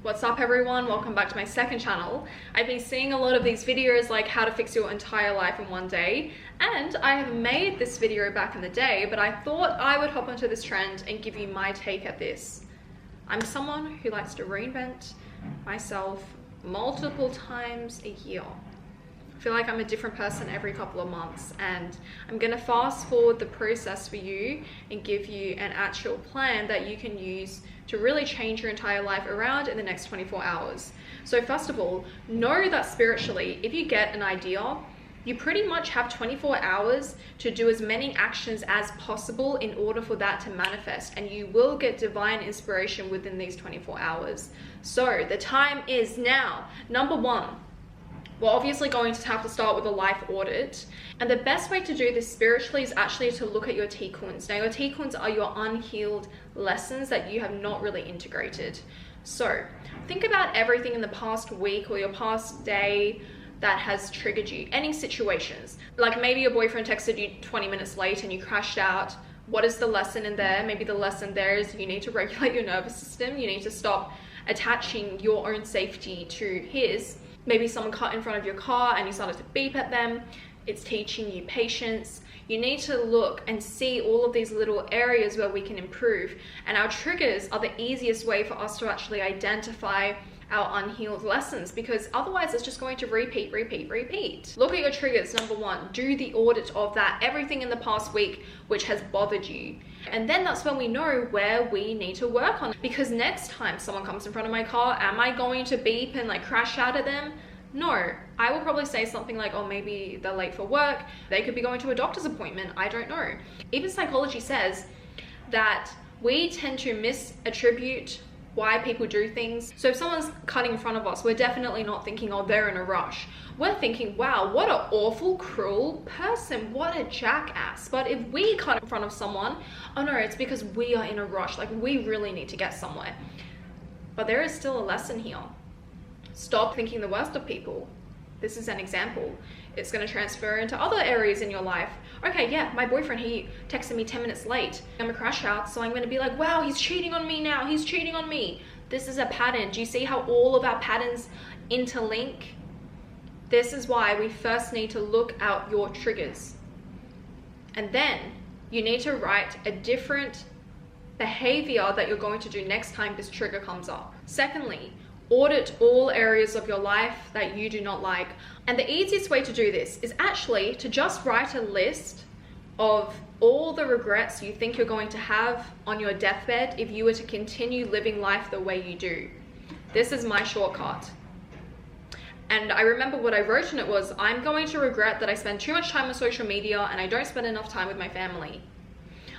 What's up everyone? Welcome back to my second channel. I've been seeing a lot of these videos like how to fix your entire life in one day, and I have made this video back in the day, but I thought I would hop onto this trend and give you my take at this. I'm someone who likes to reinvent myself multiple times a year. I feel like I'm a different person every couple of months, and I'm gonna fast forward the process for you and give you an actual plan that you can use to really change your entire life around in the next 24 hours. So first of all, know that spiritually, if you get an idea, you pretty much have 24 hours to do as many actions as possible in order for that to manifest, and you will get divine inspiration within these 24 hours. So the time is now. Number one, we're obviously going to have to start with a life audit. And the best way to do this spiritually is actually to look at your tikkuns. Now, your tikkuns are your unhealed lessons that you have not really integrated. So think about everything in the past week or your past day that has triggered you. Any situations, like maybe your boyfriend texted you 20 minutes late and you crashed out. What is the lesson in there? Maybe the lesson there is you need to regulate your nervous system. You need to stop attaching your own safety to his. Maybe someone cut in front of your car and you started to beep at them. It's teaching you patience. You need to look and see all of these little areas where we can improve. And our triggers are the easiest way for us to actually identify our unhealed lessons, because otherwise it's just going to repeat. Look at your triggers. Number one, do the audit of that, everything in the past week which has bothered you. And then that's when we know where we need to work on. Because next time someone comes in front of my car, am I going to beep and like crash out at them? No, I will probably say something like, oh, maybe they're late for work. They could be going to a doctor's appointment. I don't know. Even psychology says that we tend to misattribute why people do things. So if someone's cutting in front of us, we're definitely not thinking, oh, they're in a rush. We're thinking, wow, what an awful, cruel person. What a jackass. But if we cut in front of someone, oh no, it's because we are in a rush. Like, we really need to get somewhere. But there is still a lesson here. Stop thinking the worst of people. This is an example. It's going to transfer into other areas in your life. Okay, yeah, my boyfriend, he texted me 10 minutes late. I'm a crash out, so I'm going to be like, wow, he's cheating on me now. He's cheating on me. This is a pattern. Do you see how all of our patterns interlink? This is why we first need to look at your triggers. And then you need to write a different behavior that you're going to do next time this trigger comes up. Secondly, audit all areas of your life that you do not like. And the easiest way to do this is actually to just write a list of all the regrets you think you're going to have on your deathbed if you were to continue living life the way you do. This is my shortcut. And I remember what I wrote in it was, I'm going to regret that I spend too much time on social media and I don't spend enough time with my family.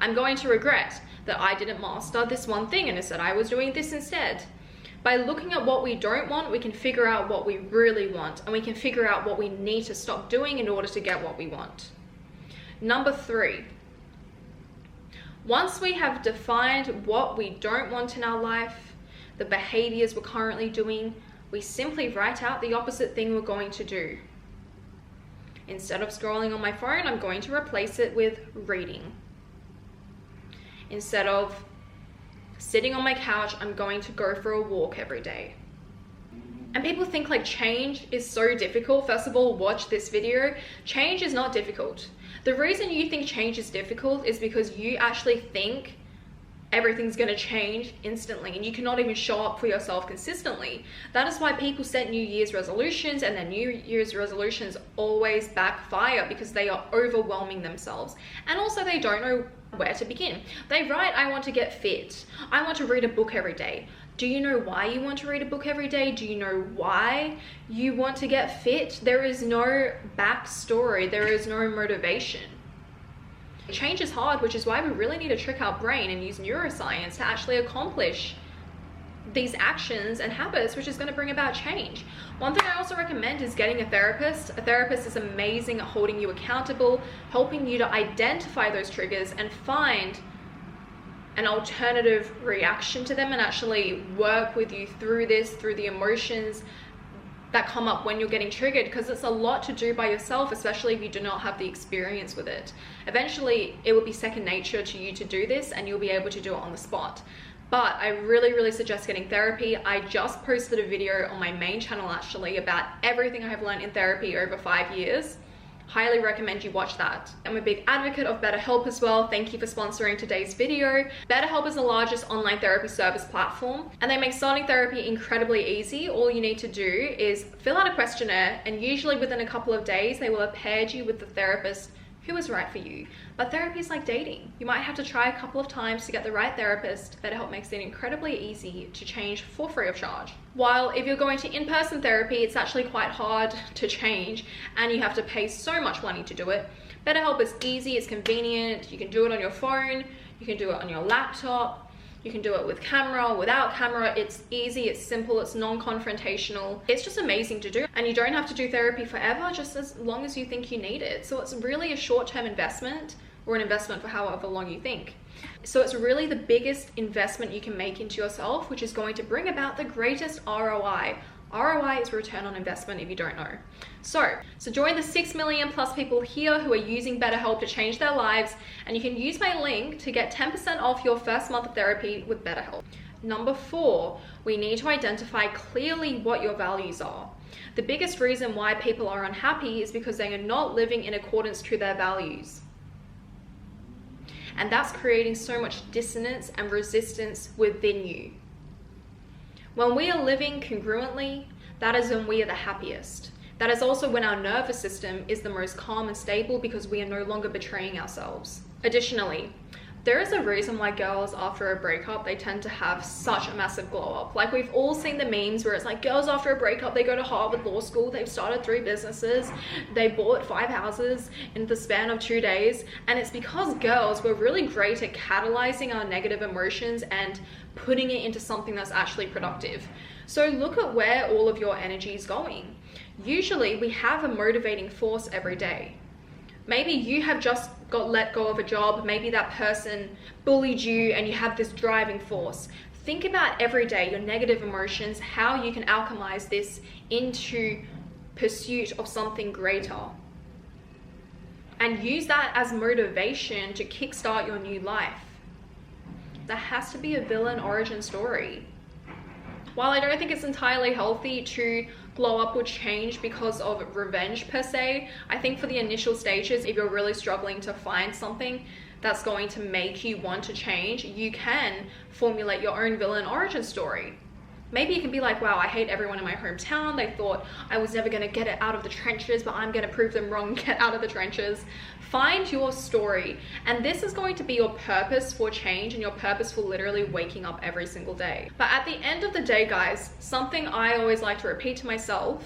I'm going to regret that I didn't master this one thing and instead I was doing this instead. By looking at what we don't want, we can figure out what we really want, and we can figure out what we need to stop doing in order to get what we want. Number three, once we have defined what we don't want in our life, the behaviors we're currently doing, we simply write out the opposite thing we're going to do. Instead of scrolling on my phone, I'm going to replace it with reading. Instead of sitting on my couch, I'm going to go for a walk every day. And people think like change is so difficult. First of all, watch this video. Change is not difficult. The reason you think change is difficult is because you actually think everything's going to change instantly and you cannot even show up for yourself consistently. That is why people set New Year's resolutions, and their New Year's resolutions always backfire because they are overwhelming themselves. And also they don't know where to begin. They write, I want to get fit. I want to read a book every day. Do you know why you want to read a book every day? Do you know why you want to get fit? There is no backstory. There is no motivation. Change is hard, which is why we really need to trick our brain and use neuroscience to actually accomplish these actions and habits, which is going to bring about change. One thing I also recommend is getting a therapist. A therapist is amazing at holding you accountable, helping you to identify those triggers and find an alternative reaction to them, and actually work with you through this, through the emotions that come up when you're getting triggered, because it's a lot to do by yourself, especially if you do not have the experience with it. Eventually, it will be second nature to you to do this and you'll be able to do it on the spot. But I really suggest getting therapy. I just posted a video on my main channel actually about everything I have learned in therapy over 5 years. Highly recommend you watch that. I'm a big advocate of BetterHelp as well. Thank you for sponsoring today's video. BetterHelp is the largest online therapy service platform, and they make starting therapy incredibly easy. All you need to do is fill out a questionnaire, and usually within a couple of days, they will have paired you with the therapist who is right for you. But therapy is like dating. You might have to try a couple of times to get the right therapist. BetterHelp makes it incredibly easy to change for free of charge. While if you're going to in-person therapy, it's actually quite hard to change and you have to pay so much money to do it. BetterHelp is easy, it's convenient. You can do it on your phone, you can do it on your laptop, you can do it with camera, without camera. It's easy, it's simple, it's non-confrontational. It's just amazing to do. And you don't have to do therapy forever, just as long as you think you need it. So it's really a short-term investment, or an investment for however long you think. So it's really the biggest investment you can make into yourself, which is going to bring about the greatest ROI. ROI is return on investment if you don't know. So join the 6 million plus people here who are using BetterHelp to change their lives, and you can use my link to get 10% off your first month of therapy with BetterHelp. Number 4, we need to identify clearly what your values are. The biggest reason why people are unhappy is because they are not living in accordance to their values. And that's creating so much dissonance and resistance within you. When we are living congruently, that is when we are the happiest. That is also when our nervous system is the most calm and stable, because we are no longer betraying ourselves. Additionally, there is a reason why girls after a breakup, they tend to have such a massive glow up. Like, we've all seen the memes where it's like girls after a breakup, they go to Harvard Law School, they've started 3 businesses, they bought 5 houses in the span of 2 days. And it's because girls were really great at catalyzing our negative emotions and putting it into something that's actually productive. So look at where all of your energy is going. Usually we have a motivating force every day. Maybe you have just got let go of a job, maybe that person bullied you and you have this driving force. Think about every day your negative emotions, how you can alchemize this into pursuit of something greater. And use that as motivation to kickstart your new life. There has to be a villain origin story. While I don't think it's entirely healthy to glow up or change because of revenge per se, I think for the initial stages, if you're really struggling to find something that's going to make you want to change, you can formulate your own villain origin story. Maybe you can be like, wow, I hate everyone in my hometown. They thought I was never gonna get it out of the trenches, but I'm gonna prove them wrong, get out of the trenches. Find your story. And this is going to be your purpose for change and your purpose for literally waking up every single day. But at the end of the day, guys, something I always like to repeat to myself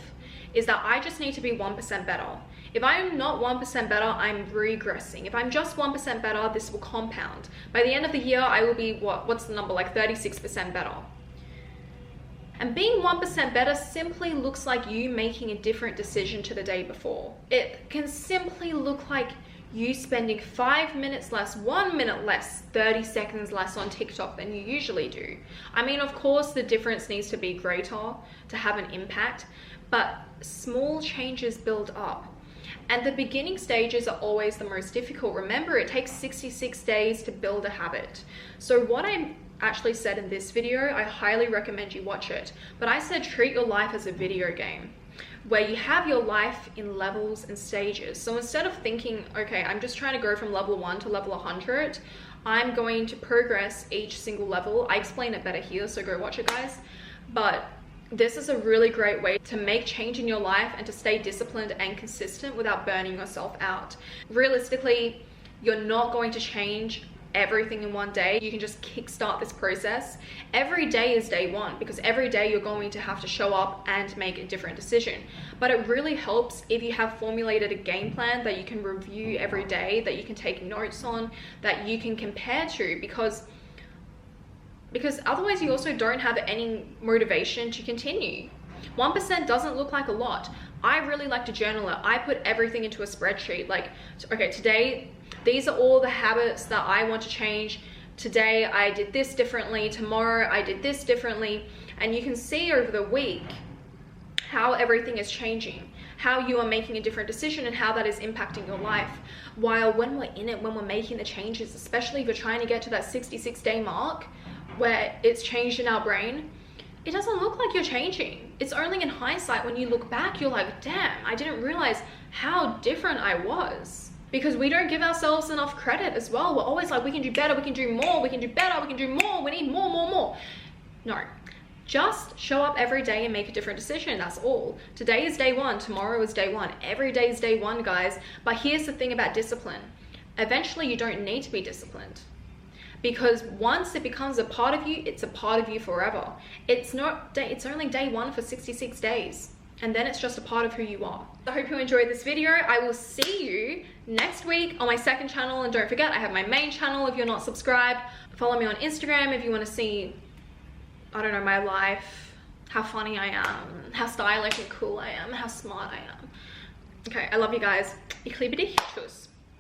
is that I just need to be 1% better. If I'm not 1% better, I'm regressing. If I'm just 1% better, this will compound. By the end of the year, I will be, what's the number, like 36% better. And being 1% better simply looks like you making a different decision to the day before. It can simply look like you spending 5 minutes less, 1 minute less, 30 seconds less on TikTok than you usually do. I mean, of course, the difference needs to be greater to have an impact, but small changes build up. And the beginning stages are always the most difficult. Remember, it takes 66 days to build a habit. So what I actually said in this video, I highly recommend you watch it. But I said treat your life as a video game where you have your life in levels and stages. So instead of thinking, okay, I'm just trying to go from level 1 to level 100, I'm going to progress each single level. I explain it better here, so go watch it, guys. But this is a really great way to make change in your life and to stay disciplined and consistent without burning yourself out. Realistically, you're not going to change everything in one day. You can just kickstart this process. Every day is day one, because every day you're going to have to show up and make a different decision. But it really helps if you have formulated a game plan that you can review every day, that you can take notes on, that you can compare to, because otherwise you also don't have any motivation to continue. 1% doesn't look like a lot. I really like to journal it. I put everything into a spreadsheet. Like, okay, today, these are all the habits that I want to change. Today, I did this differently. Tomorrow, I did this differently. And you can see over the week how everything is changing, how you are making a different decision and how that is impacting your life. While when we're in it, when we're making the changes, especially if you're trying to get to that 66-day mark, where it's changed in our brain, it doesn't look like you're changing. It's only in hindsight when you look back, you're like, damn, I didn't realize how different I was. Because we don't give ourselves enough credit as well. We're always like, we can do better, we can do more, we can do better, we can do more, we need more, more, more. No, just show up every day and make a different decision, that's all. Today is day one, tomorrow is day one. Every day is day one, guys. But here's the thing about discipline. Eventually, you don't need to be disciplined. Because once it becomes a part of you, it's a part of you forever. It's only day one for 66 days. And then it's just a part of who you are. I hope you enjoyed this video. I will see you next week on my second channel. And don't forget, I have my main channel if you're not subscribed. Follow me on Instagram if you want to see, I don't know, my life, how funny I am, how stylish and cool I am, how smart I am. Okay, I love you guys. Ich liebe dich. Tschüss.